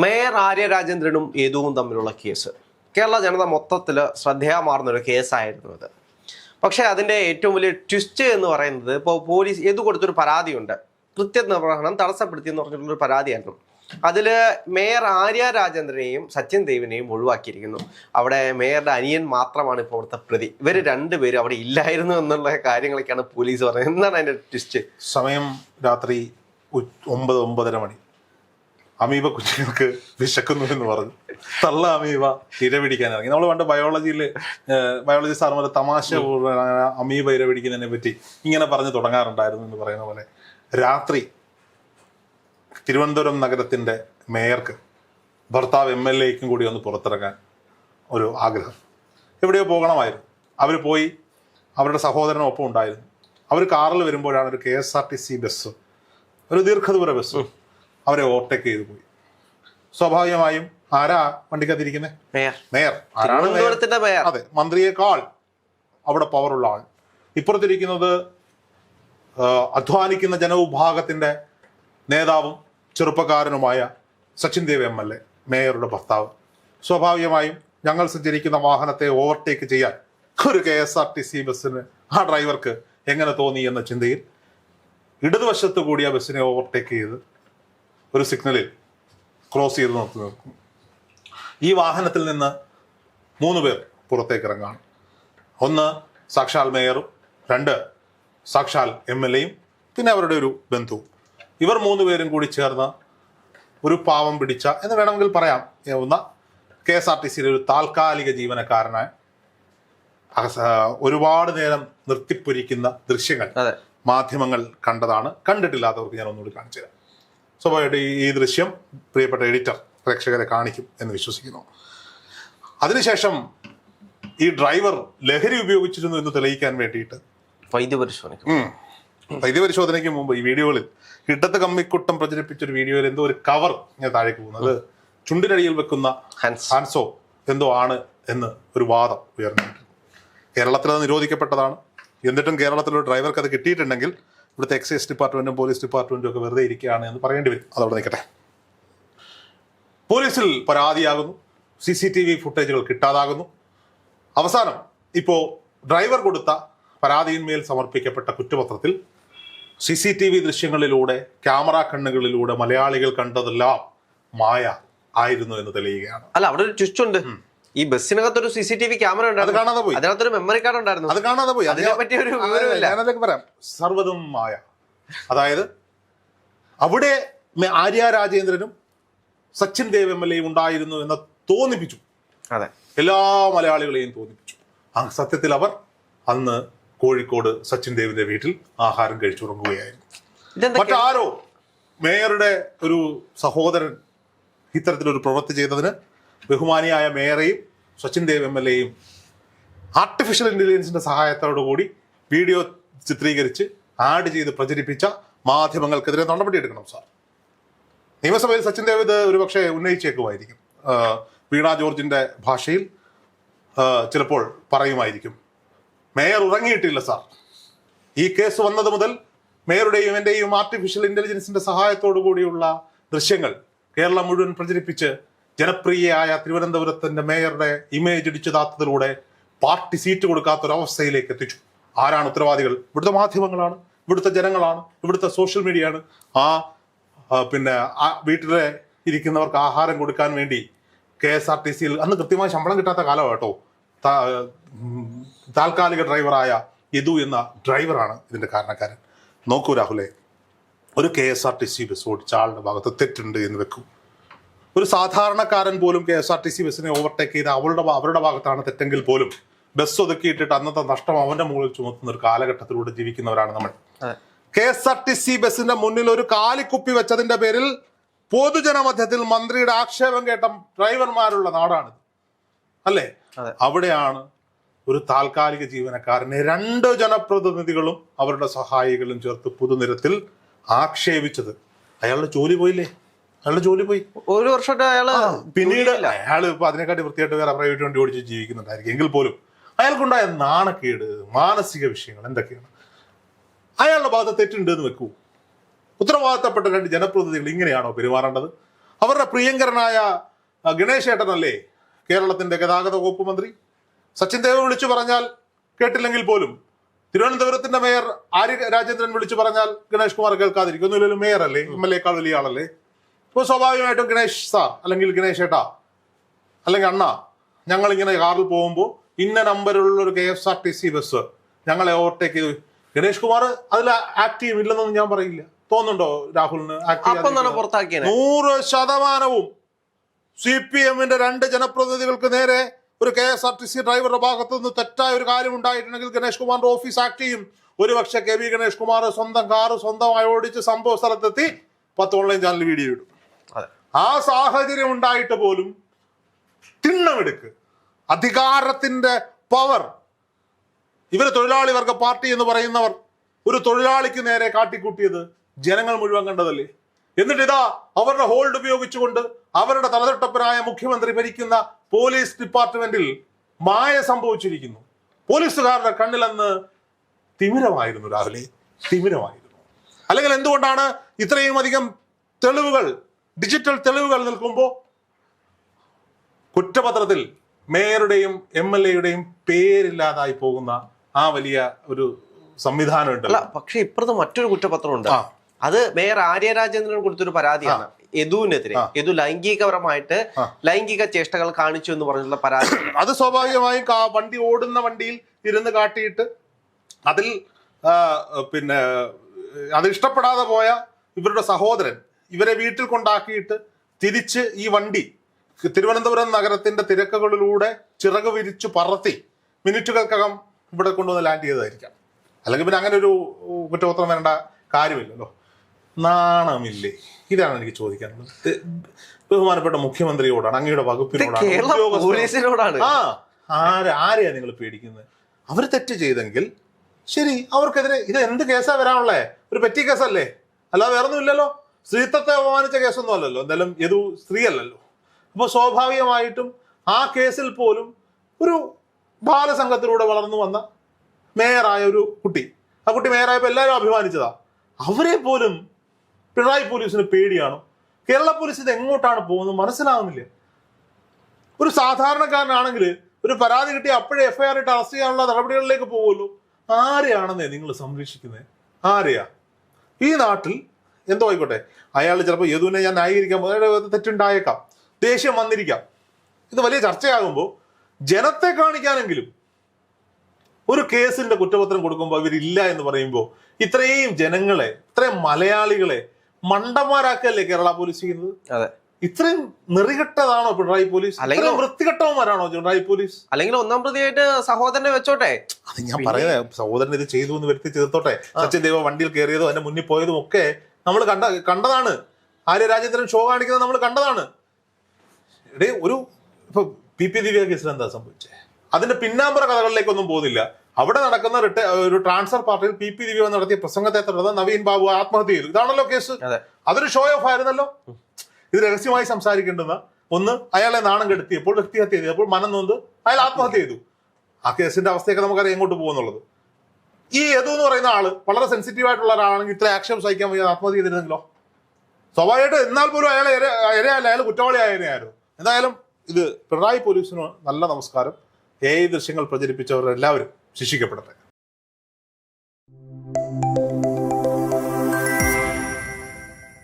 Mayor Arya രാജേന്ദ്രനും യദുവും തമ്മിലുള്ള case Kerala ജനത മൊത്തത്തിൽ ശ്രദ്ധേയമാർന്നൊരു കേസായിരുന്നു അത്. പക്ഷേ അതിൻ്റെ ഏറ്റവും വലിയ ട്വിസ്റ്റ് എന്ന് പറയുന്നത്, ഇപ്പോൾ പോലീസ് യദു കൊടുത്തൊരു പരാതിയുണ്ട്, കൃത്യനിർവഹണം തടസ്സപ്പെടുത്തിയെന്ന് പറഞ്ഞിട്ടുള്ളൊരു പരാതിയായിരുന്നു. അതിൽ മേയർ ആര്യ രാജേന്ദ്രനെയും സച്ചിൻ ദേവിനെയും ഒഴിവാക്കിയിരിക്കുന്നു. അവിടെ മേയറുടെ അനിയൻ മാത്രമാണ് ഇപ്പോൾ അവിടുത്തെ പ്രതി. ഇവർ രണ്ടുപേരും അവിടെ ഇല്ലായിരുന്നു എന്നുള്ള കാര്യങ്ങളൊക്കെയാണ് പോലീസ് പറയുന്നത്. എന്താണ് അതിൻ്റെ ട്വിസ്റ്റ്? സമയം രാത്രി 9-9:30 മണി. അമീബ കുഞ്ഞുങ്ങൾക്ക് വിശക്കുന്നു എന്ന് പറഞ്ഞു തള്ള അമീബ ഇരപിടിക്കാൻ ഇറങ്ങി. നമ്മൾ പണ്ട് ബയോളജി സാറുമാർ തമാശ അമീബ ഇരപിടിക്കുന്നതിനെ പറ്റി ഇങ്ങനെ പറഞ്ഞു തുടങ്ങാറുണ്ടായിരുന്നു എന്ന് പറയുന്ന പോലെ, രാത്രി തിരുവനന്തപുരം നഗരത്തിന്റെ മേയർക്ക് ഭർത്താവ് MLAക്കും കൂടി ഒന്ന് പുറത്തിറങ്ങാൻ ഒരു ആഗ്രഹം. എവിടെയോ പോകണമായിരുന്നു. അവർ പോയി. അവരുടെ സഹോദരനൊപ്പം ഉണ്ടായിരുന്നു. അവർ കാറിൽ വരുമ്പോഴാണ് ഒരു KSRTC ബസ്, ഒരു ദീർഘദൂര ബസ് അവരെ ഓവർടേക്ക് ചെയ്തു പോയി. സ്വാഭാവികമായും ആരാ വണ്ടിക്കകത്തിരിക്കുന്നത്? മേയർ. ആരാണ് മേയർ? അതെ, മന്ത്രിയേക്കാൾ അവിടെ പവറുള്ള ആൾ. ഇപ്പുറത്തിരിക്കുന്നത് അധ്വാനിക്കുന്ന ജനവിഭാഗത്തിന്റെ നേതാവും ചെറുപ്പക്കാരനുമായ സച്ചിൻ ദേവ് MLA, മേയറുടെ ഭർത്താവ്. സ്വാഭാവികമായും ഞങ്ങൾ സഞ്ചരിക്കുന്ന വാഹനത്തെ ഓവർടേക്ക് ചെയ്യാൻ ഒരു KSRTC ബസ്സിന് ആ ഡ്രൈവർക്ക് എങ്ങനെ തോന്നി എന്ന ചിന്തയിൽ ഇടതുവശത്ത് കൂടി ആ ബസ്സിനെ ഓവർടേക്ക് ചെയ്ത് ഒരു സിഗ്നലിൽ ക്രോസ് ചെയ്ത് നിർത്തുന്നു. ഈ വാഹനത്തിൽ നിന്ന് 3 പേർ പുറത്തേക്ക് ഇറങ്ങാണ്. 1 സാക്ഷാൽ മേയറും, 2 സാക്ഷാൽ MLAയും, പിന്നെ അവരുടെ ഒരു ബന്ധു. ഇവർ 3 പേരും കൂടി ചേർന്ന് ഒരു പാവം പിടിച്ച എന്ന് വേണമെങ്കിൽ പറയാം KSRTCയിലെ ഒരു താൽക്കാലിക ജീവനക്കാരനായി ഒരുപാട് നേരം നിർത്തിപ്പൊരിക്കുന്ന ദൃശ്യങ്ങൾ മാധ്യമങ്ങൾ കണ്ടതാണ്. കണ്ടിട്ടില്ലാത്തവർക്ക് ഞാൻ ഒന്നുകൂടി കാണിച്ചു തരാം. സ്വാഭാവികമായിട്ട് ഈ ദൃശ്യം പ്രിയപ്പെട്ട എഡിറ്റർ പ്രേക്ഷകരെ കാണിക്കും എന്ന് വിശ്വസിക്കുന്നു. അതിനുശേഷം ഈ ഡ്രൈവർ ലഹരി ഉപയോഗിച്ചിരുന്നു എന്ന് തെളിയിക്കാൻ വേണ്ടിയിട്ട് വൈദ്യപരിശോധനയ്ക്ക് മുമ്പ് ഈ വീഡിയോകളിൽ ഇടത്ത് കമ്മിക്കുട്ടം പ്രചരിപ്പിച്ചൊരു വീഡിയോയിൽ എന്തോ ഒരു കവർ ഞാൻ താഴേക്ക് പോകുന്നത് ചുണ്ടിനടിയിൽ വെക്കുന്ന ഹാൻസോ എന്തോ ആണ് എന്ന് ഒരു വാദം ഉയർന്നിട്ടുണ്ട്. കേരളത്തിൽ അത് നിരോധിക്കപ്പെട്ടതാണ്. എന്നിട്ടും കേരളത്തിലൊരു ഡ്രൈവർക്ക് അത് കിട്ടിയിട്ടുണ്ടെങ്കിൽ ഇവിടുത്തെ എക്സൈസ് ഡിപ്പാർട്ട്മെന്റും പോലീസ് ഡിപ്പാർട്ട്മെന്റും ഒക്കെ വെറുതെ ഇരിക്കുകയാണ് എന്ന് പറയേണ്ടി വരും. അതവിടെ നിൽക്കട്ടെ. പോലീസിൽ പരാതിയാകുന്നു, CCTV ഫുട്ടേജുകൾ കിട്ടാതാകുന്നു. അവസാനം ഇപ്പോൾ ഡ്രൈവർ കൊടുത്ത പരാതിയിന്മേൽ സമർപ്പിക്കപ്പെട്ട കുറ്റപത്രത്തിൽ CCTV ദൃശ്യങ്ങളിലൂടെ, ക്യാമറ കണ്ണുകളിലൂടെ മലയാളികൾ കണ്ടതെല്ലാം മായ ആയിരുന്നു എന്ന് തെളിയുകയാണ്. അല്ല, അവിടെ ഒരു ട്വിസ്റ്റ് ഉണ്ട്. ഈ ബസ്സിനകത്തൊരു CCTV ക്യാമറ ഉണ്ട്, അത് കാണാതെ പോയി. അതിനകത്തൊരു മെമ്മറി കാർഡ് ഉണ്ടായിരുന്നു, അത് കാണാതെ പോയി. അതിനെ പറ്റി ഒരു ഞാനതൊക്കെ പറയാം. സർവ്വതും മായ. അതായത് അവിടെ ആര്യ രാജേന്ദ്രനും സച്ചിൻ ദേവ് MLAയും ഉണ്ടായിരുന്നു എന്ന് തോന്നിപ്പിച്ചു. അതെ, എല്ലാ മലയാളികളെയും തോന്നിപ്പിച്ചു. സത്യത്തിൽ അവർ അന്ന് കോഴിക്കോട് സച്ചിൻ ദേവിന്റെ വീട്ടിൽ ആഹാരം കഴിച്ചുറങ്ങുകയായിരുന്നു. മറ്റാരോ മേയറുടെ ഒരു സഹോദരൻ ഇത്തരത്തിലൊരു പ്രവൃത്തി ചെയ്തതിന് ബഹുമാനിയായ മേയറെയും സച്ചിൻ ദേവ് MLAയും ആർട്ടിഫിഷ്യൽ ഇന്റലിജൻസിന്റെ സഹായത്തോടുകൂടി വീഡിയോ ചിത്രീകരിച്ച് ആഡ് ചെയ്ത് പ്രചരിപ്പിച്ച മാധ്യമങ്ങൾക്കെതിരെ നടപടിയെടുക്കണം സാർ. നിയമസഭയിൽ സച്ചിൻ ദേവ് ഇത് ഒരുപക്ഷെ ഉന്നയിച്ചേക്കുമായിരിക്കും. വീണ ജോർജിന്റെ ഭാഷയിൽ ചിലപ്പോൾ പറയുമായിരിക്കും, മേയർ ഉറങ്ങിയിട്ടില്ല സാർ. ഈ കേസ് വന്നത് മുതൽ മേയറുടെയും എന്റെയും ആർട്ടിഫിഷ്യൽ ഇന്റലിജൻസിന്റെ സഹായത്തോടു കൂടിയുള്ള ദൃശ്യങ്ങൾ കേരളം മുഴുവൻ പ്രചരിപ്പിച്ച് ജനപ്രിയയായ തിരുവനന്തപുരത്തിന്റെ മേയറുടെ ഇമേജ് ഇടിച്ചു താത്തതിലൂടെ പാർട്ടി സീറ്റ് കൊടുക്കാത്തൊരവസ്ഥയിലേക്ക് എത്തിച്ചു. ആരാണ് ഉത്തരവാദികൾ? ഇവിടുത്തെ മാധ്യമങ്ങളാണ്, ഇവിടുത്തെ ജനങ്ങളാണ്, ഇവിടുത്തെ സോഷ്യൽ മീഡിയയാണ്. പിന്നെ വീട്ടിലെ ഇരിക്കുന്നവർക്ക് ആഹാരം കൊടുക്കാൻ വേണ്ടി KSRTCയിൽ അന്ന് കൃത്യമായി ശമ്പളം കിട്ടാത്ത കാലമാണ് കേട്ടോ. താൽക്കാലിക ഡ്രൈവറായ യദു എന്ന ഡ്രൈവറാണ് ഇതിന്റെ കാരണക്കാരൻ. നോക്കൂ രാഹുലെ, ഒരു KSRTC ബസ് ഓടിച്ച ആളുടെ ഭാഗത്ത് തെറ്റുണ്ട് എന്ന് വെക്കൂ. ഒരു സാധാരണക്കാരൻ പോലും KSRTC ബസ്സിനെ ഓവർടേക്ക് ചെയ്ത് അവരുടെ ഭാഗത്താണ് തെറ്റെങ്കിൽ പോലും ബസ് ഒതുക്കിയിട്ടിട്ട് അന്നത്തെ നഷ്ടം അവന്റെ മുകളിൽ ചുമത്തുന്ന ഒരു കാലഘട്ടത്തിലൂടെ ജീവിക്കുന്നവരാണ് നമ്മൾ. KSRTC ബസ്സിന്റെ മുന്നിൽ ഒരു കാലിക്കുപ്പി വെച്ചതിന്റെ പേരിൽ പൊതുജനമധ്യത്തിൽ മന്ത്രിയുടെ ആക്ഷേപം കേട്ട ഡ്രൈവർമാരുള്ള നാടാണ്, അല്ലേ? അവിടെയാണ് ഒരു താൽക്കാലിക ജീവനക്കാരനെ 2 ജനപ്രതിനിധികളും അവരുടെ സഹായികളും ചേർത്ത് പൊതുനിരത്തിൽ ആക്ഷേപിച്ചത്. അയാളുടെ ജോലി പോയില്ലേ? അയാളുടെ ജോലി പോയി. 1 വർഷമായിട്ട് പിന്നീട് അയാൾ ഇപ്പൊ അതിനെക്കാട്ടി വൃത്തിയായിട്ട് വേറെ പ്രൈവറ്റ് വണ്ടി ഓടിച്ച് ജീവിക്കുന്നുണ്ടായിരിക്കും. എങ്കിൽ പോലും അയാൾക്കുണ്ടായ നാണക്കേട്, മാനസിക വിഷയങ്ങൾ എന്തൊക്കെയാണ്? അയാളുടെ ഭാഗത്ത് തെറ്റുണ്ട് എന്ന് വെക്കൂ. ഉത്തരവാദിത്തപ്പെട്ട 2 ജനപ്രതിനിധികൾ ഇങ്ങനെയാണോ പെരുമാറേണ്ടത്? അവരുടെ പ്രിയങ്കരനായ ഗണേശ് ഏട്ടനല്ലേ കേരളത്തിന്റെ ഗതാഗത വകുപ്പ് മന്ത്രി? സച്ചിൻ ദേവ് വിളിച്ചു പറഞ്ഞാൽ കേട്ടില്ലെങ്കിൽ പോലും തിരുവനന്തപുരത്തിന്റെ മേയർ ആര്യ രാജേന്ദ്രൻ വിളിച്ചു പറഞ്ഞാൽ ഗണേഷ് കുമാർ കേൾക്കാതിരിക്കും. ഒന്നുമില്ലല്ലോ, മേയർ അല്ലേ, MLA-യേക്കാൾ വലിയ ആളല്ലേ. ഇപ്പോൾ സ്വാഭാവികമായിട്ടും ഗണേഷ് സാർ അല്ലെങ്കിൽ ഗണേശ് ഏട്ടാ അല്ലെങ്കിൽ അണ്ണ, ഞങ്ങളിങ്ങനെ കാറിൽ പോകുമ്പോൾ ഇന്ന നമ്പറുള്ള ഒരു KSRTC ബസ് ഞങ്ങളെ ഓവർടേക്ക് ചെയ്തു. ഗണേഷ് കുമാർ അതിൽ ആക്റ്റീവ് ഇല്ലെന്നൊന്നും ഞാൻ പറയില്ല. തോന്നുന്നുണ്ടോ രാഹുലിന്? 100% CPM-ന്റെ 2 ജനപ്രതിനിധികൾക്ക് നേരെ ഒരു KSRTC ഡ്രൈവറുടെ ഭാഗത്തു നിന്ന് തെറ്റായ ഒരു കാര്യം ഉണ്ടായിട്ടുണ്ടെങ്കിൽ ഗണേഷ് കുമാറിന്റെ ഓഫീസ് ആക്ട് ചെയ്യും. ഒരുപക്ഷെ KB ഗണേഷ് കുമാർ സ്വന്തം കാറ് സ്വന്തമായി ഓടിച്ച് സംഭവ സ്ഥലത്തെത്തി 10 ഓൺലൈൻ ചാനൽ വീഡിയോ ഇടും. ആ സാഹചര്യം ഉണ്ടായിട്ട് പോലും തിണ്ണമെടുക്ക് അധികാരത്തിന്റെ പവർ ഇവര് തൊഴിലാളി വർഗ പാർട്ടി എന്ന് പറയുന്നവർ ഒരു തൊഴിലാളിക്ക് നേരെ കാട്ടിക്കൂട്ടിയത് ജനങ്ങൾ മുഴുവൻ കണ്ടതല്ലേ? എന്നിട്ട് ഇതാ അവരുടെ ഹോൾഡ് ഉപയോഗിച്ചുകൊണ്ട് അവരുടെ തലതൊട്ടപ്പനായ മുഖ്യമന്ത്രി ഭരിക്കുന്ന പോലീസ് ഡിപ്പാർട്ട്മെന്റിൽ മായ സംഭവിച്ചിരിക്കുന്നു. പോലീസുകാരുടെ കണ്ണിലന്ന് തിമിരമായിരുന്നു രാവിലെ, തിമിരമായിരുന്നു. അല്ലെങ്കിൽ എന്തുകൊണ്ടാണ് ഇത്രയും അധികം തെളിവുകൾ, ഡിജിറ്റൽ തെളിവുകൾ നിൽക്കുമ്പോൾ കുറ്റപത്രത്തിൽ മേയറുടെയും MLA-യുടെയും പേരില്ലാതായി പോകുന്ന ആ വലിയ ഒരു സംവിധാനം ഉണ്ടല്ലോ? പക്ഷെ ഇപ്പുറത്ത് മറ്റൊരു കുറ്റപത്രമുണ്ട്. അത് മേയർ ആര്യ രാജേന്ദ്രൻ കൊടുത്തൊരു പരാതിയാണ് യദുവിനെതിരെ. യദു ലൈംഗികപരമായിട്ട് ലൈംഗിക ചേഷ്ടകൾ കാണിച്ചു എന്ന് പറഞ്ഞുള്ള പരാതി. അത് സ്വാഭാവികമായും വണ്ടി ഓടുന്ന വണ്ടിയിൽ ഇരുന്ന് കാട്ടിയിട്ട് അതിൽ പിന്നെ അത് ഇഷ്ടപ്പെടാതെ പോയ ഇവരുടെ സഹോദരൻ ഇവരെ വീട്ടിൽ കൊണ്ടാക്കിയിട്ട് തിരിച്ച് ഈ വണ്ടി തിരുവനന്തപുരം നഗരത്തിന്റെ തിരക്കുകളിലൂടെ ചിറക് വിരിച്ചു പറത്തി മിനിറ്റുകൾക്കകം ഇവിടെ കൊണ്ടുവന്ന് ലാൻഡ് ചെയ്തതായിരിക്കാം. അല്ലെങ്കിൽ പിന്നെ അങ്ങനെ ഒരു കുറ്റപത്രം വരേണ്ട കാര്യമില്ലല്ലോ. നാണമില്ലേ? ഇതാണ് എനിക്ക് ചോദിക്കാനുള്ളത്. ബഹുമാനപ്പെട്ട മുഖ്യമന്ത്രിയോടാണ്, അങ്ങയുടെ വകുപ്പിനോടാണ്. ആരെയാ നിങ്ങൾ പേടിക്കുന്നത്? അവർ തെറ്റ് ചെയ്തെങ്കിൽ ശരി, അവർക്കെതിരെ ഇത് എന്ത് കേസാ വരാനുള്ളേ? ഒരു പെറ്റി കേസല്ലേ, അല്ലാതെ വേറൊന്നും ഇല്ലല്ലോ. സ്ത്രീത്വത്തെ അപമാനിച്ച കേസൊന്നും അല്ലല്ലോ. എന്തായാലും ഏതു സ്ത്രീ അല്ലല്ലോ. അപ്പോൾ സ്വാഭാവികമായിട്ടും ആ കേസിൽ പോലും ഒരു ബാലസംഘത്തിലൂടെ വളർന്നു വന്ന മേയറായ ഒരു കുട്ടി, ആ കുട്ടി മേയറായപ്പോൾ എല്ലാവരും അഭിമാനിച്ചതാ. അവരെ പോലും പിണറായി പോലീസിന് പേടിയാണോ? കേരള പോലീസ് ഇത് എങ്ങോട്ടാണ് പോകുന്നത് മനസ്സിലാവുന്നില്ല. ഒരു സാധാരണക്കാരനാണെങ്കിൽ ഒരു പരാതി കിട്ടി അപ്പോഴേ FIR ഇട്ട് അറസ്റ്റ് ചെയ്യാനുള്ള നടപടികളിലേക്ക് പോകുമല്ലോ. ആരെയാണെന്നേ നിങ്ങൾ സംരക്ഷിക്കുന്നത്? ആരെയാ? ഈ നാട്ടിൽ എന്തോ ആയിക്കോട്ടെ, അയാൾ ചിലപ്പോൾ യദുവിനെ ഞാൻ ന്യായീകരിക്കാൻ തെറ്റുണ്ടായേക്കാം, ദേഷ്യം വന്നിരിക്കാം. ഇത് വലിയ ചർച്ചയാകുമ്പോൾ ജനത്തെ കാണിക്കാനെങ്കിലും ഒരു കേസിന്റെ കുറ്റപത്രം കൊടുക്കുമ്പോൾ ഇവരില്ല എന്ന് പറയുമ്പോൾ ഇത്രയും ജനങ്ങളെ, ഇത്രയും മലയാളികളെ മണ്ടന്മാരാക്കല്ലേ കേരള പോലീസ് ചെയ്യുന്നത്? ഇത്രയും നെറികെട്ടതാണോ പിണറായി പോലീസ്? അല്ലെങ്കിൽ വൃത്തികെട്ടവന്മാരാണോ പിണറായി പോലീസ്? അല്ലെങ്കിൽ ഒന്നാം പ്രതിയായിട്ട് സഹോദരനെ വെച്ചോട്ടെ. അത് ഞാൻ പറയുന്നത്, സഹോദരൻ ഇത് ചെയ്തു എന്ന് വരുത്തി തീർത്തോട്ടെ. സച്ചിൻ ദേവ് വണ്ടിയിൽ കയറിയതും അതിന്റെ മുന്നിൽ പോയതും ഒക്കെ നമ്മൾ കണ്ടതാണ്. ആര്യ രാജേന്ദ്രൻ ഷോ കാണിക്കുന്നത് നമ്മൾ കണ്ടതാണ്. ഒരു ഇപ്പൊ PP ദിവ്യ കേസിൽ എന്താ സംഭവിച്ചത്? അതിന്റെ പിന്നാമ്പറ കഥകളിലേക്കൊന്നും പോകുന്നില്ല. അവിടെ നടക്കുന്ന ഒരു ട്രാൻസ്ഫർ പാർട്ടിയിൽ PP ദിവ്യ നടത്തിയ പ്രസംഗത്തെ തുടർന്ന് നവീൻ ബാബു ആത്മഹത്യ ചെയ്തു. ഇതാണല്ലോ കേസ്. അതൊരു ഷോ ഓഫ് ആയിരുന്നല്ലോ. ഇത് രഹസ്യമായി സംസാരിക്കേണ്ടുന്ന ഒന്ന്, അയാളെ നാണം കെടുത്തിയപ്പോൾ, വ്യക്തിഹത്യ ചെയ്തപ്പോൾ മനം നൊന്ത് അയാൾ ആത്മഹത്യ ചെയ്തു. ആ കേസിന്റെ അവസ്ഥയൊക്കെ നമുക്കറിയാം എങ്ങോട്ട് പോകുന്നുള്ളത്. ഈ യദു എന്ന് പറയുന്ന ആള് വളരെ സെൻസിറ്റീവ് ആയിട്ടുള്ള ഒരാളാണെങ്കിൽ ഇത്ര ആക്ഷേപം സഹിക്കാൻ വയ്യാതെ ആത്മഹത്യ ചെയ്തിരുന്നെങ്കിലോ? സ്വാഭാവികമായിട്ട് എന്നാൽ പോലും ഇരയല്ല, അയാൾ കുറ്റവാളിയായിരുന്നു. എന്തായാലും ഇത് പിണറായി പോലീസിന് നല്ല നമസ്കാരം. AI ദൃശ്യങ്ങൾ പ്രചരിപ്പിച്ചവർ എല്ലാവരും ശിക്ഷിക്കപ്പെടട്ടെ.